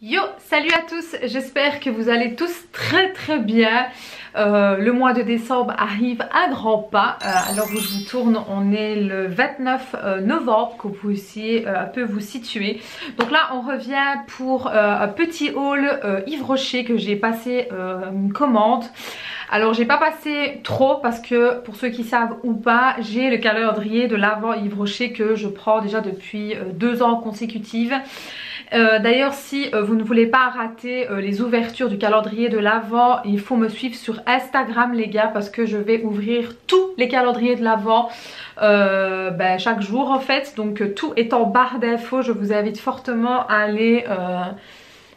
Yo, salut à tous, j'espère que vous allez tous très bien. Le mois de décembre arrive à grands pas. Alors où je vous tourne, on est le 29 novembre, que vous puissiez un peu vous situer. Donc là, on revient pour un petit haul Yves Rocher que j'ai passé une commande. Alors j'ai pas passé trop parce que pour ceux qui savent ou pas, j'ai le calendrier de l'Avent Yves Rocher que je prends déjà depuis 2 ans consécutives. D'ailleurs si vous ne voulez pas rater les ouvertures du calendrier de l'Avent, il faut me suivre sur Instagram les gars, parce que je vais ouvrir tous les calendriers de l'Avent chaque jour en fait. Donc tout est en barre d'infos, je vous invite fortement à aller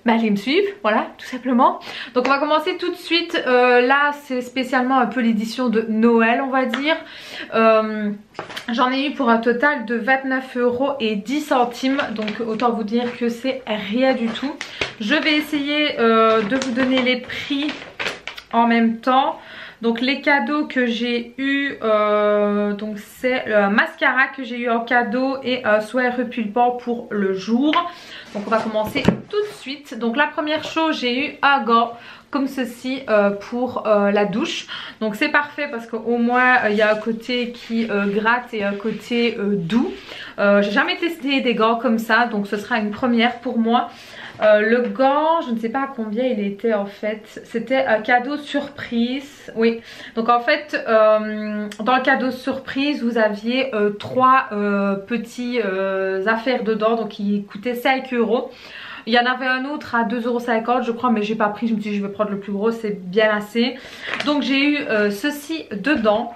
me suivre, voilà, tout simplement. Donc on va commencer tout de suite. Là c'est spécialement un peu l'édition de Noël, on va dire. J'en ai eu pour un total de 29,10 €. Donc autant vous dire que c'est rien du tout. Je vais essayer de vous donner les prix en même temps. Donc les cadeaux que j'ai eu, donc c'est le mascara que j'ai eu en cadeau et un soin repulpant pour le jour. Donc on va commencer tout de suite. Donc la première chose, j'ai eu un gant comme ceci pour la douche. Donc c'est parfait parce qu'au moins il y a un côté qui gratte et un côté doux. J'ai jamais testé des gants comme ça, donc ce sera une première pour moi. Le gant, je ne sais pas à combien il était en fait. C'était un cadeau surprise. Oui, donc en fait dans le cadeau surprise vous aviez 3 petits affaires dedans, donc qui coûtaient 5 €. Il y en avait un autre à 2,50 € je crois, mais j'ai pas pris. Je me suis dit je vais prendre le plus gros, c'est bien assez. Donc j'ai eu ceci dedans.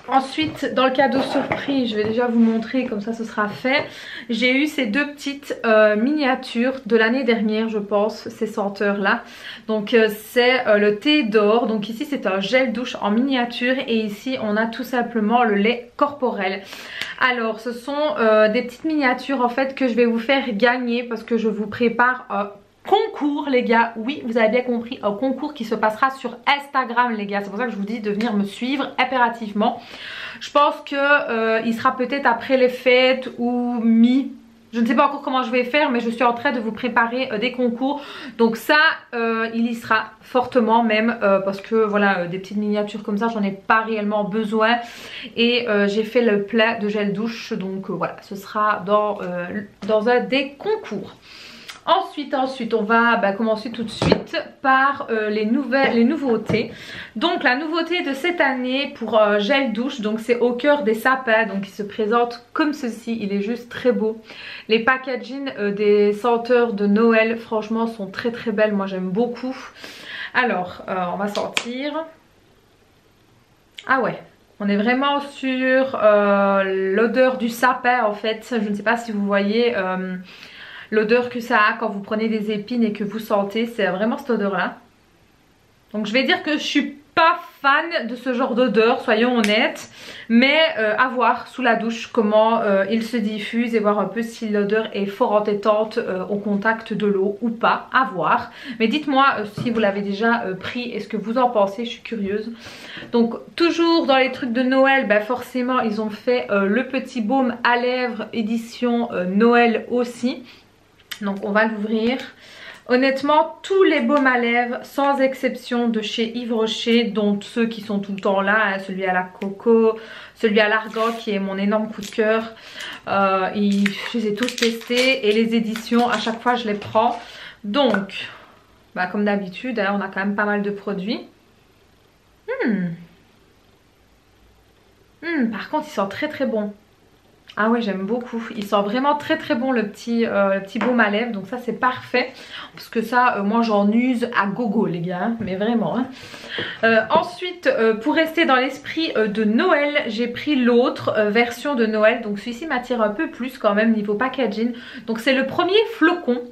Ensuite dans le cadeau surprise, je vais déjà vous montrer, comme ça ce sera fait. J'ai eu ces deux petites miniatures de l'année dernière je pense, ces senteurs là. Donc c'est le thé d'or. Donc ici c'est un gel douche en miniature et ici on a tout simplement le lait corporel. Alors ce sont des petites miniatures en fait que je vais vous faire gagner parce que je vous prépare un concours les gars. Oui, vous avez bien compris, un concours qui se passera sur Instagram les gars. C'est pour ça que je vous dis de venir me suivre impérativement. Je pense que il sera peut-être après les fêtes ou je ne sais pas encore comment je vais faire, mais je suis en train de vous préparer des concours. Donc ça, il y sera fortement même parce que voilà, des petites miniatures comme ça, j'en ai pas réellement besoin. Et j'ai fait le plein de gel douche. Donc voilà, ce sera dans un des concours. Ensuite on va commencer tout de suite par les nouveautés. Donc la nouveauté de cette année pour gel douche, donc c'est au cœur des sapins. Donc il se présente comme ceci, il est juste très beau. Les packaging des senteurs de Noël franchement sont très belles, moi j'aime beaucoup. Alors on va sortir. Ah ouais, on est vraiment sur l'odeur du sapin en fait. Je ne sais pas si vous voyez l'odeur que ça a quand vous prenez des épines et que vous sentez, c'est vraiment cette odeur là. Donc je vais dire que je suis pas fan de ce genre d'odeur, soyons honnêtes, mais à voir sous la douche comment il se diffuse et voir un peu si l'odeur est fort entêtante au contact de l'eau ou pas, à voir. Mais dites-moi si vous l'avez déjà pris et ce que vous en pensez, je suis curieuse. Donc toujours dans les trucs de Noël, forcément ils ont fait le petit baume à lèvres édition Noël aussi. Donc on va l'ouvrir. Honnêtement tous les baumes à lèvres sans exception de chez Yves Rocher, dont ceux qui sont tout le temps là, hein, celui à la coco, celui à l'argan qui est mon énorme coup de cœur, je les ai tous testés et les éditions à chaque fois je les prends. Donc comme d'habitude hein, on a quand même pas mal de produits. Par contre il sent très bon. Ah ouais, j'aime beaucoup. Il sent vraiment très bon le petit baume à lèvres. Donc ça c'est parfait. Parce que ça, moi j'en use à gogo les gars. Hein, mais vraiment. Hein. Ensuite, pour rester dans l'esprit de Noël, j'ai pris l'autre version de Noël. Donc celui-ci m'attire un peu plus quand même niveau packaging. Donc c'est le premier flocon.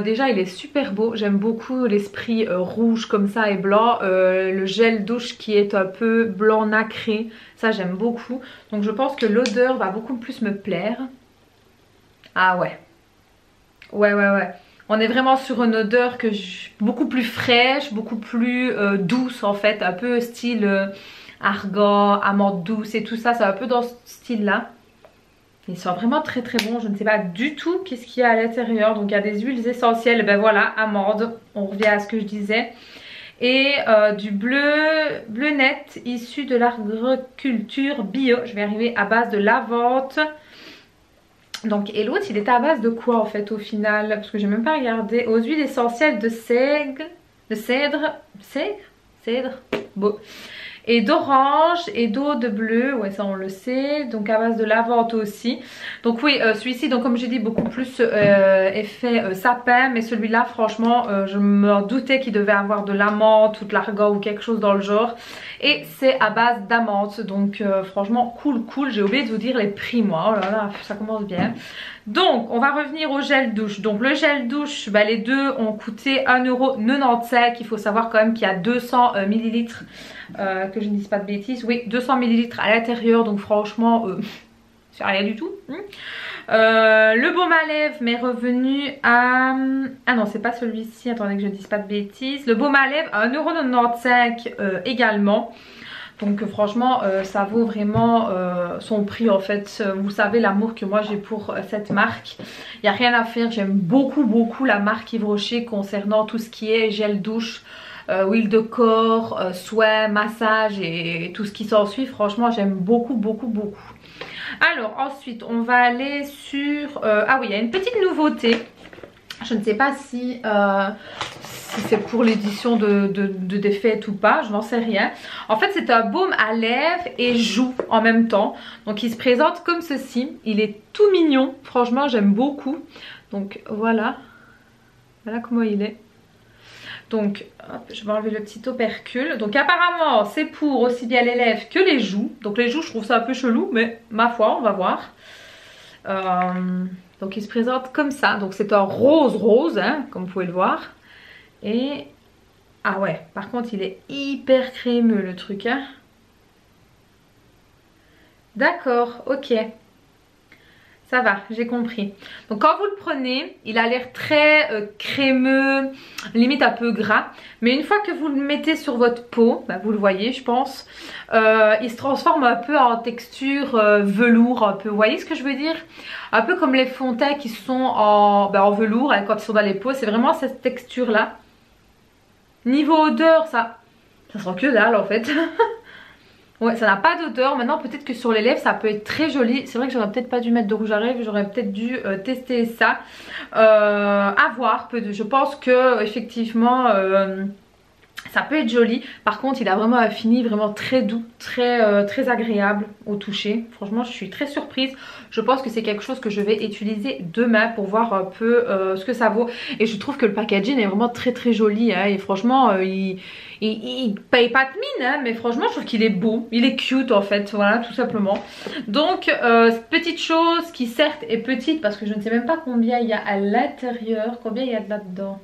Déjà il est super beau, j'aime beaucoup l'esprit rouge comme ça et blanc, le gel douche qui est un peu blanc nacré, ça j'aime beaucoup. Donc je pense que l'odeur va beaucoup plus me plaire. Ah ouais, ouais. On est vraiment sur une odeur beaucoup plus fraîche, beaucoup plus douce en fait, un peu style argan, amande douce et tout ça, c'est un peu dans ce style là. Il sent vraiment très très bon. Je ne sais pas du tout qu'est-ce qu'il y a à l'intérieur. Donc il y a des huiles essentielles. Ben voilà, amande. On revient à ce que je disais. Et du bleu net issu de l'agriculture bio. Je vais arriver à base de lavande. Donc, et l'autre, il était à base de quoi en fait au final? Parce que j'ai même pas regardé. Aux huiles essentielles de cèdre. Bon. Et d'orange et d'eau de bleu, ouais ça on le sait, donc à base de lavande aussi. Donc oui, celui-ci, donc comme j'ai dit, beaucoup plus effet sapin, mais celui-là franchement je me doutais qu'il devait avoir de l'amande ou de l'argan ou quelque chose dans le genre. Et c'est à base d'amande, donc franchement cool. J'ai oublié de vous dire les prix moi, oh là là, ça commence bien. Donc on va revenir au gel douche. Donc le gel douche, bah, les deux ont coûté 1,95 €. Il faut savoir quand même qu'il y a 200 ml, que je ne dise pas de bêtises. Oui, 200 ml à l'intérieur, donc franchement c'est rien du tout. Le baume à lèvres m'est revenu à... Ah non, c'est pas celui-ci, attendez que je ne dise pas de bêtises. Le baume à lèvres à 1,95 € également. Donc franchement ça vaut vraiment son prix en fait. Vous savez l'amour que moi j'ai pour cette marque. Il n'y a rien à faire, j'aime beaucoup la marque Yves Rocher concernant tout ce qui est gel douche, huile de corps, soins, massage et tout ce qui s'ensuit. Franchement j'aime beaucoup. Alors ensuite on va aller sur... ah oui, il y a une petite nouveauté. Je ne sais pas si c'est pour l'édition des fêtes ou pas, je n'en sais rien. En fait c'est un baume à lèvres et joues en même temps. Donc il se présente comme ceci. Il est tout mignon, franchement j'aime beaucoup. Donc voilà comment il est. Donc hop, je vais enlever le petit opercule. Donc apparemment c'est pour aussi bien les lèvres que les joues. Donc les joues je trouve ça un peu chelou, mais ma foi on va voir. Donc il se présente comme ça. Donc c'est un rose hein, comme vous pouvez le voir. Et ah ouais, par contre il est hyper crémeux le truc hein. D'accord, ok. Ça va, j'ai compris. Donc quand vous le prenez, il a l'air très crémeux, limite un peu gras. Mais une fois que vous le mettez sur votre peau, bah, vous le voyez je pense, il se transforme un peu en texture velours un peu. Vous voyez ce que je veux dire? Un peu comme les fonds de teint qui sont en velours hein, quand ils sont dans les peaux. C'est vraiment cette texture là. Niveau odeur, ça sent que dalle en fait. Ouais, ça n'a pas d'odeur. Maintenant peut-être que sur les lèvres ça peut être très joli. C'est vrai que j'aurais peut-être pas dû mettre de rouge à lèvres. J'aurais peut-être dû tester ça. À voir. Je pense que effectivement ça peut être joli. Par contre il a vraiment un fini vraiment très doux, très agréable au toucher. Franchement je suis très surprise. Je pense que c'est quelque chose que je vais utiliser demain pour voir un peu ce que ça vaut. Et je trouve que le packaging est vraiment très joli hein. Et franchement il paye pas de mine hein, mais franchement je trouve qu'il est beau. Il est cute en fait, voilà tout simplement. Donc petite chose qui certes est petite parce que je ne sais même pas combien il y a à l'intérieur. Combien il y a de là-dedans?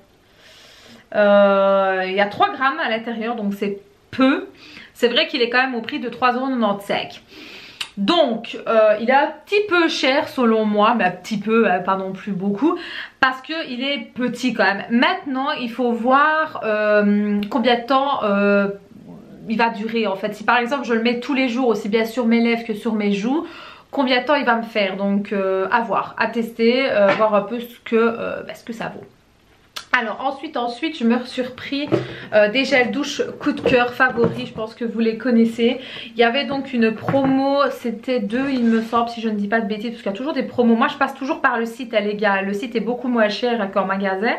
Il y a 3 grammes à l'intérieur, donc c'est peu. C'est vrai qu'il est quand même au prix de 3,95 €. Donc il est un petit peu cher selon moi, mais un petit peu, pas non plus beaucoup, parce qu'il est petit quand même. Maintenant il faut voir combien de temps il va durer en fait. Si par exemple je le mets tous les jours aussi bien sur mes lèvres que sur mes joues, combien de temps il va me faire. Donc à voir, à tester, voir un peu ce que ça vaut. Alors ensuite je me suis repris des gels douche coup de cœur favoris, je pense que vous les connaissez. Il y avait donc une promo, c'était 2 il me semble si je ne dis pas de bêtises, parce qu'il y a toujours des promos. Moi je passe toujours par le site les gars, le site est beaucoup moins cher qu'en magasin.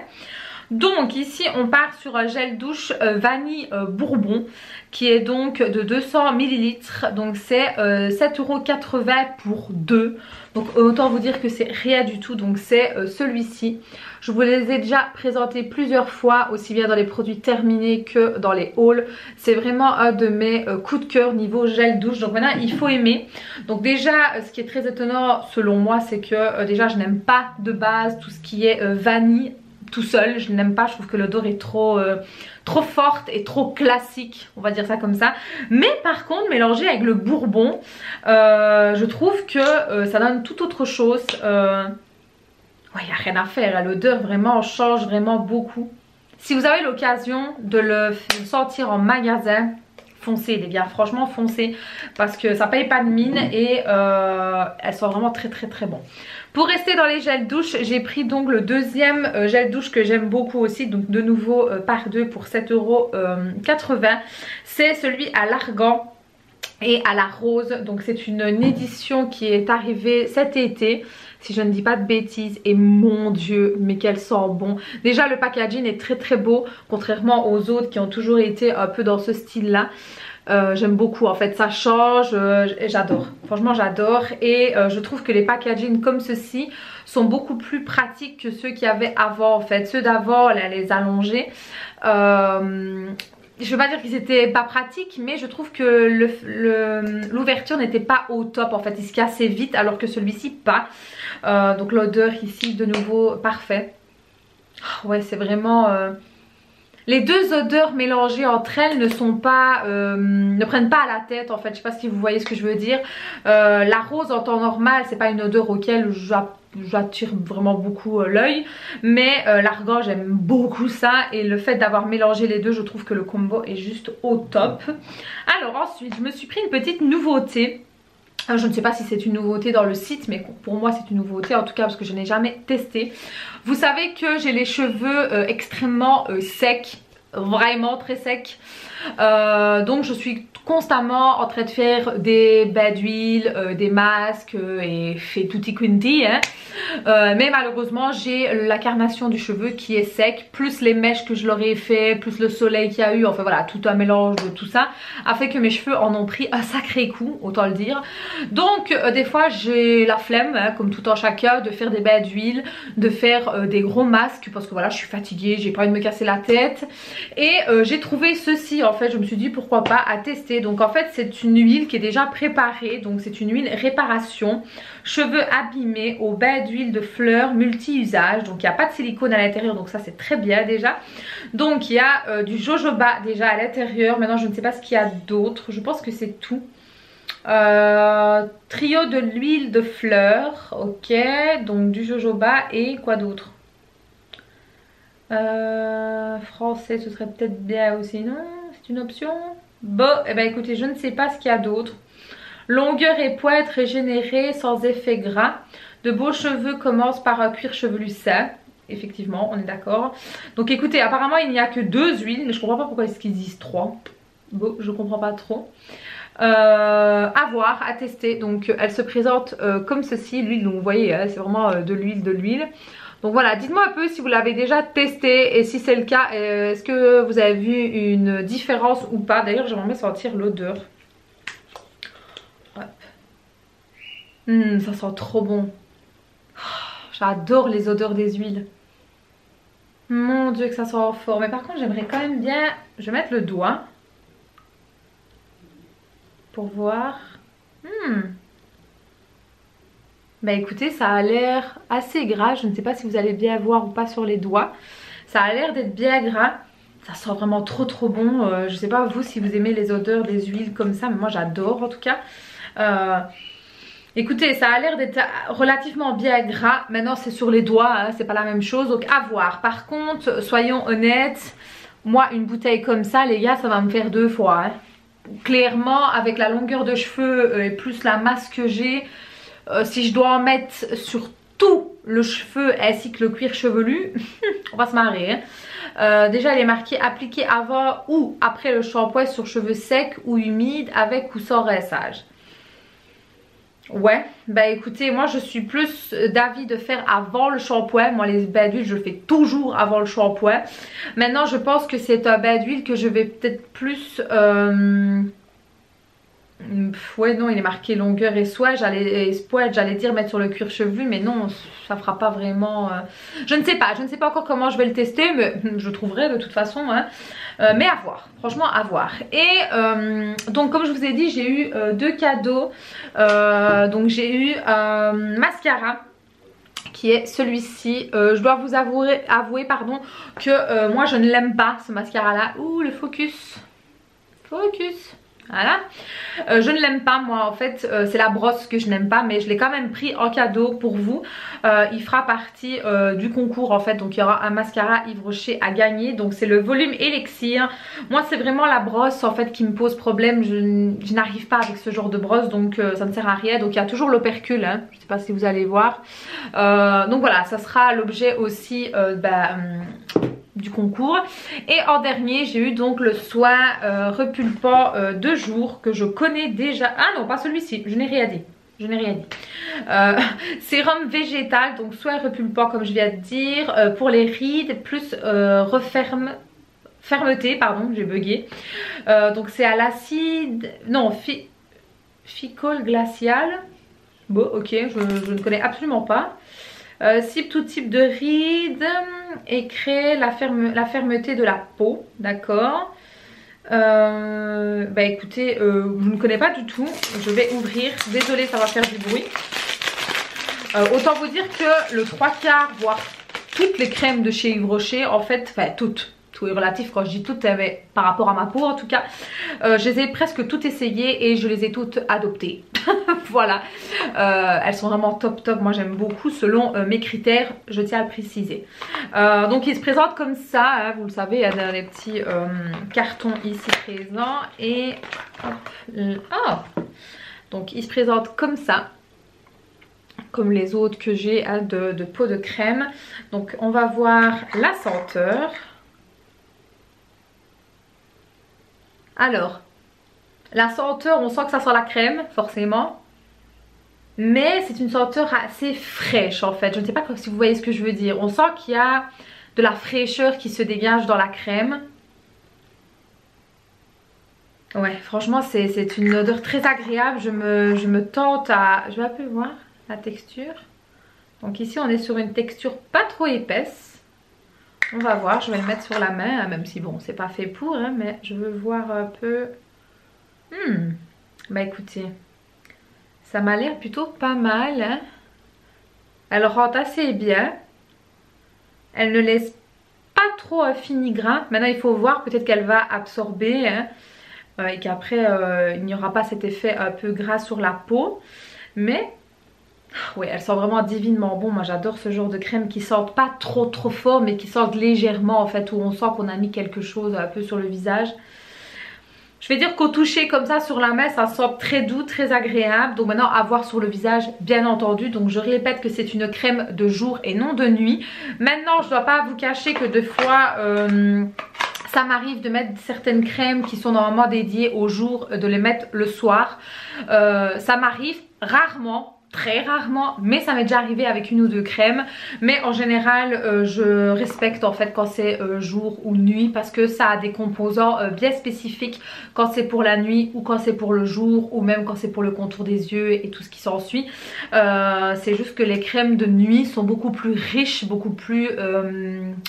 Donc ici on part sur un gel douche vanille bourbon qui est donc de 200 ml. Donc c'est 7,80 € pour 2. Donc autant vous dire que c'est rien du tout. Donc c'est celui-ci. Je vous les ai déjà présentés plusieurs fois, aussi bien dans les produits terminés que dans les hauls. C'est vraiment un de mes coups de cœur niveau gel douche. Donc maintenant il faut aimer. Donc déjà ce qui est très étonnant selon moi, c'est que déjà je n'aime pas de base tout ce qui est vanille tout seul. Je n'aime pas, je trouve que l'odeur est trop forte et trop classique, on va dire ça comme ça. Mais par contre mélangé avec le bourbon, je trouve que ça donne tout autre chose. Ouais, il n'y a rien à faire, l'odeur vraiment change vraiment beaucoup. Si vous avez l'occasion de le sentir en magasin, foncez les gars, franchement foncez, parce que ça paye pas de mine et elles sont vraiment très très très bon. Pour rester dans les gels douche, j'ai pris donc le deuxième gel douche que j'aime beaucoup aussi, donc de nouveau par 2 pour 7,80 €. C'est celui à l'argan et à la rose, donc c'est une édition qui est arrivée cet été si je ne dis pas de bêtises, et mon dieu mais qu'elle sent bon. Déjà le packaging est très très beau contrairement aux autres qui ont toujours été un peu dans ce style là. J'aime beaucoup en fait, ça change, j'adore, franchement j'adore. Et je trouve que les packaging comme ceci sont beaucoup plus pratiques que ceux qu'il y avait avant en fait. Ceux d'avant, les allongés, je veux pas dire qu'ils étaient pas pratiques, mais je trouve que l'ouverture n'était pas au top en fait, il se cassait vite alors que celui-ci pas. Donc l'odeur ici de nouveau parfait. Oh, ouais, c'est vraiment... Les deux odeurs mélangées entre elles ne sont pas, ne prennent pas à la tête en fait. Je sais pas si vous voyez ce que je veux dire. La rose en temps normal, c'est pas une odeur auquel j'attire vraiment beaucoup l'œil, mais l'argan j'aime beaucoup ça, et le fait d'avoir mélangé les deux, je trouve que le combo est juste au top. Alors ensuite, je me suis pris une petite nouveauté. Je ne sais pas si c'est une nouveauté dans le site, mais pour moi c'est une nouveauté en tout cas parce que je n'ai jamais testé. Vous savez que j'ai les cheveux extrêmement secs, vraiment très secs. Donc je suis constamment en train de faire des bains d'huile, des masques et fait tutti quanti, hein. Mais malheureusement j'ai la carnation du cheveu qui est sec, plus les mèches que je leur ai fait, plus le soleil qu'il y a eu, enfin voilà, tout un mélange de tout ça a fait que mes cheveux en ont pris un sacré coup, autant le dire. Donc des fois j'ai la flemme, hein, comme tout en chacun, de faire des bains d'huile, de faire des gros masques parce que voilà, je suis fatiguée, j'ai pas envie de me casser la tête. Et j'ai trouvé ceci en fait, je me suis dit pourquoi pas à tester. Donc en fait c'est une huile qui est déjà préparée, donc c'est une huile réparation cheveux abîmés au bain d'huile de fleurs multi-usage. Donc il n'y a pas de silicone à l'intérieur, donc ça c'est très bien déjà. Donc il y a du jojoba déjà à l'intérieur. Maintenant je ne sais pas ce qu'il y a d'autre, je pense que c'est tout. Trio de l'huile de fleurs, ok, donc du jojoba et quoi d'autre? Français ce serait peut-être bien aussi, non? C'est une option? Bon, et ben écoutez, je ne sais pas ce qu'il y a d'autre. Longueur et pointe régénérée sans effet gras. De beaux cheveux commencent par un cuir chevelu sain. Effectivement, on est d'accord. Donc écoutez, apparemment il n'y a que 2 huiles, mais je comprends pas pourquoi est-ce qu'ils disent 3. Bon, je comprends pas trop. À voir, à tester. Donc elle se présente comme ceci, l'huile, donc vous voyez, hein, c'est vraiment de l'huile. Donc voilà, dites-moi un peu si vous l'avez déjà testé et si c'est le cas, est-ce que vous avez vu une différence ou pas. D'ailleurs j'aimerais bien sentir l'odeur. Ça sent trop bon. J'adore les odeurs des huiles. Mon dieu que ça sent fort. Mais par contre j'aimerais quand même bien... Je vais mettre le doigt pour voir. Bah écoutez, ça a l'air assez gras. Je ne sais pas si vous allez bien voir ou pas sur les doigts. Ça a l'air d'être bien gras. Ça sent vraiment trop trop bon. Je sais pas vous si vous aimez les odeurs des huiles comme ça, mais moi j'adore en tout cas. Écoutez, ça a l'air d'être relativement bien gras. Maintenant c'est sur les doigts, hein, c'est pas la même chose, donc à voir. Par contre, soyons honnêtes, moi une bouteille comme ça les gars, ça va me faire 2 fois, hein. Clairement avec la longueur de cheveux et plus la masse que j'ai, si je dois en mettre sur tout le cheveu ainsi que le cuir chevelu, on va se marrer, hein. Déjà elle est marquée appliquer avant ou après le shampoing sur cheveux secs ou humides avec ou sans rinçage. Ouais, bah écoutez, moi je suis plus d'avis de faire avant le shampoing. Moi les bains d'huile je fais toujours avant le shampoing. Maintenant je pense que c'est un bain d'huile que je vais peut-être plus... Ouais non, il est marqué longueur et soin, j'allais dire mettre sur le cuir chevelu, mais non, ça fera pas vraiment... Je ne sais pas encore comment je vais le tester, mais je trouverai de toute façon, hein. Mais à voir, franchement à voir. Et donc comme je vous ai dit, j'ai eu 2 cadeaux. Donc j'ai eu un mascara qui est celui-ci. Je dois vous avouer pardon, que moi je ne l'aime pas ce mascara là. Ouh le focus. Voilà. Je ne l'aime pas moi en fait, c'est la brosse que je n'aime pas, mais je l'ai quand même pris en cadeau pour vous. Il fera partie du concours en fait, donc il y aura un mascara Yves Rocher à gagner. Donc c'est le volume élixir. Moi c'est vraiment la brosse en fait qui me pose problème, je n'arrive pas avec ce genre de brosse, donc ça ne sert à rien. Donc il y a toujours l'opercule, hein. Je ne sais pas si vous allez voir. Donc voilà, ça sera l'objet aussi du concours. Et en dernier j'ai eu donc le soin repulpant de jour que je connais déjà. Ah non, pas celui-ci, je n'ai rien dit. Je n'ai rien dit. Sérum végétal, donc soin repulpant comme je viens de dire, pour les rides, plus fermeté, pardon, j'ai bugué. Donc c'est à l'acide, non, ficole glacial. Bon, ok, je ne connais absolument pas. Cible tout type de rides et crée la fermeté de la peau, d'accord. Bah écoutez, je ne connais pas du tout. Je vais ouvrir, désolée ça va faire du bruit. Autant vous dire que le 3/4 voire toutes les crèmes de chez Yves Rocher en fait, enfin toutes, tout est relatif quand je dis toutes, mais par rapport à ma peau en tout cas, je les ai presque toutes essayées et je les ai toutes adoptées. Voilà, elles sont vraiment top top, moi j'aime beaucoup selon mes critères, je tiens à le préciser. Donc il se présente comme ça, hein, vous le savez, il y a des petits cartons ici présents et hop, oh, donc il se présente comme ça, comme les autres que j'ai hein, de peau de crème. Donc on va voir la senteur. Alors, la senteur, on sent que ça sent la crème, forcément. Mais c'est une senteur assez fraîche en fait. Je ne sais pas si vous voyez ce que je veux dire. On sent qu'il y a de la fraîcheur qui se dégage dans la crème. Ouais, franchement, c'est une odeur très agréable. Je me tente à... Je vais un peu voir la texture. Donc ici, on est sur une texture pas trop épaisse. On va voir, je vais le mettre sur la main, hein, même si bon, c'est pas fait pour, hein, mais je veux voir un peu... Bah écoutez, ça m'a l'air plutôt pas mal, hein. Elle rentre assez bien. Elle ne laisse pas trop un fini-grain. Maintenant il faut voir, peut-être qu'elle va absorber hein, et qu'après il n'y aura pas cet effet un peu gras sur la peau. Mais oui, elle sent vraiment divinement bon. Moi j'adore ce genre de crème qui sentent pas trop fort, mais qui sentent légèrement en fait, où on sent qu'on a mis quelque chose un peu sur le visage. Je vais dire qu'au toucher comme ça sur la main, ça sent très doux, très agréable. Donc maintenant à voir sur le visage bien entendu. Donc je répète que c'est une crème de jour et non de nuit. Maintenant je ne dois pas vous cacher que des fois ça m'arrive de mettre certaines crèmes qui sont normalement dédiées au jour, de les mettre le soir. Ça m'arrive rarement. Très rarement, mais ça m'est déjà arrivé avec une ou deux crèmes. Mais en général je respecte en fait quand c'est jour ou nuit, parce que ça a des composants bien spécifiques quand c'est pour la nuit ou quand c'est pour le jour, ou même quand c'est pour le contour des yeux et tout ce qui s'ensuit. C'est juste que les crèmes de nuit sont beaucoup plus riches, beaucoup plus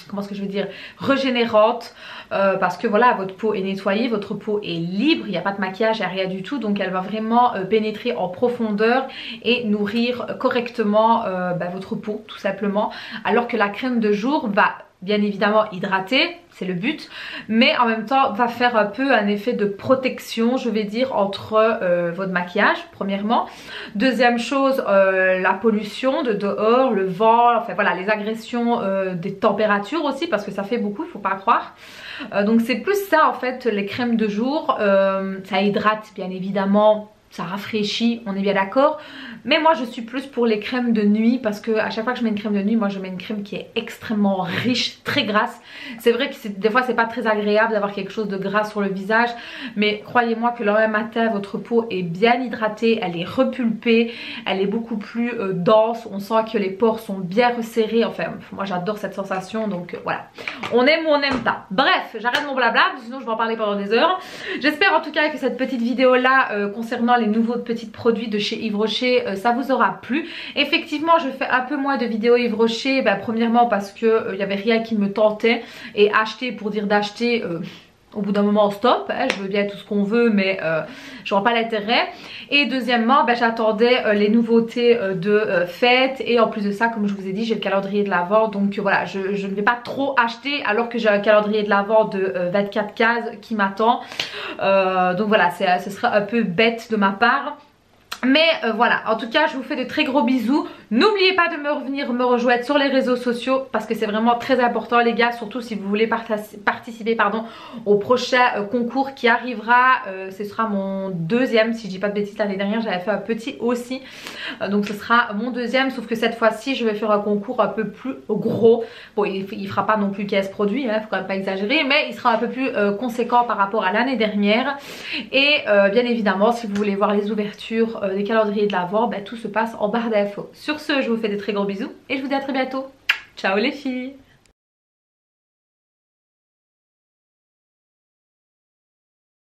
comment est-ce que je veux dire, régénérantes, parce que voilà, votre peau est nettoyée, votre peau est libre, il n'y a pas de maquillage, il n'y a rien du tout, donc elle va vraiment pénétrer en profondeur et nourrir correctement votre peau tout simplement, alors que la crème de jour va bien évidemment hydrater, c'est le but, mais en même temps va faire un peu un effet de protection, je vais dire, entre votre maquillage premièrement. Deuxième chose, la pollution de dehors, le vent, enfin voilà, les agressions des températures aussi, parce que ça fait beaucoup, il faut pas croire. Donc c'est plus ça en fait, les crèmes de jour. Ça hydrate bien évidemment, ça rafraîchit, on est bien d'accord, mais moi je suis plus pour les crèmes de nuit, parce que à chaque fois que je mets une crème de nuit, moi je mets une crème qui est extrêmement riche, très grasse. C'est vrai que des fois c'est pas très agréable d'avoir quelque chose de gras sur le visage, mais croyez-moi que le lendemain matin votre peau est bien hydratée, elle est repulpée, elle est beaucoup plus dense, on sent que les pores sont bien resserrés. Enfin moi j'adore cette sensation, donc voilà, on aime ou on n'aime pas. Bref, j'arrête mon blabla, sinon je vais en parler pendant des heures. J'espère en tout cas que cette petite vidéo là concernant les nouveaux petits produits de chez Yves Rocher, ça vous aura plu. Effectivement je fais un peu moins de vidéos Yves Rocher, premièrement parce que il n'y avait rien qui me tentait, et acheter pour dire d'acheter, au bout d'un moment stop, hein, je veux bien tout ce qu'on veut mais je vois pas l'intérêt. Et deuxièmement j'attendais les nouveautés de fête, et en plus de ça, comme je vous ai dit, j'ai le calendrier de l'Avent, donc voilà, je ne vais pas trop acheter alors que j'ai un calendrier de l'Avent de 24 cases qui m'attend, donc voilà, ce serait un peu bête de ma part. Mais voilà, en tout cas je vous fais de très gros bisous. N'oubliez pas de me rejoindre sur les réseaux sociaux parce que c'est vraiment très important les gars, surtout si vous voulez participer au prochain concours qui arrivera. Ce sera mon deuxième, si je dis pas de bêtises. L'année dernière j'avais fait un petit aussi, donc ce sera mon deuxième, sauf que cette fois-ci je vais faire un concours un peu plus gros. Bon, il fera pas non plus 15 produits, hein, faut quand même pas exagérer, mais il sera un peu plus conséquent par rapport à l'année dernière. Et bien évidemment, si vous voulez voir les ouvertures des calendriers de l'Avent, tout se passe en barre d'infos. Sur ce, je vous fais des très gros bisous et je vous dis à très bientôt. Ciao les filles!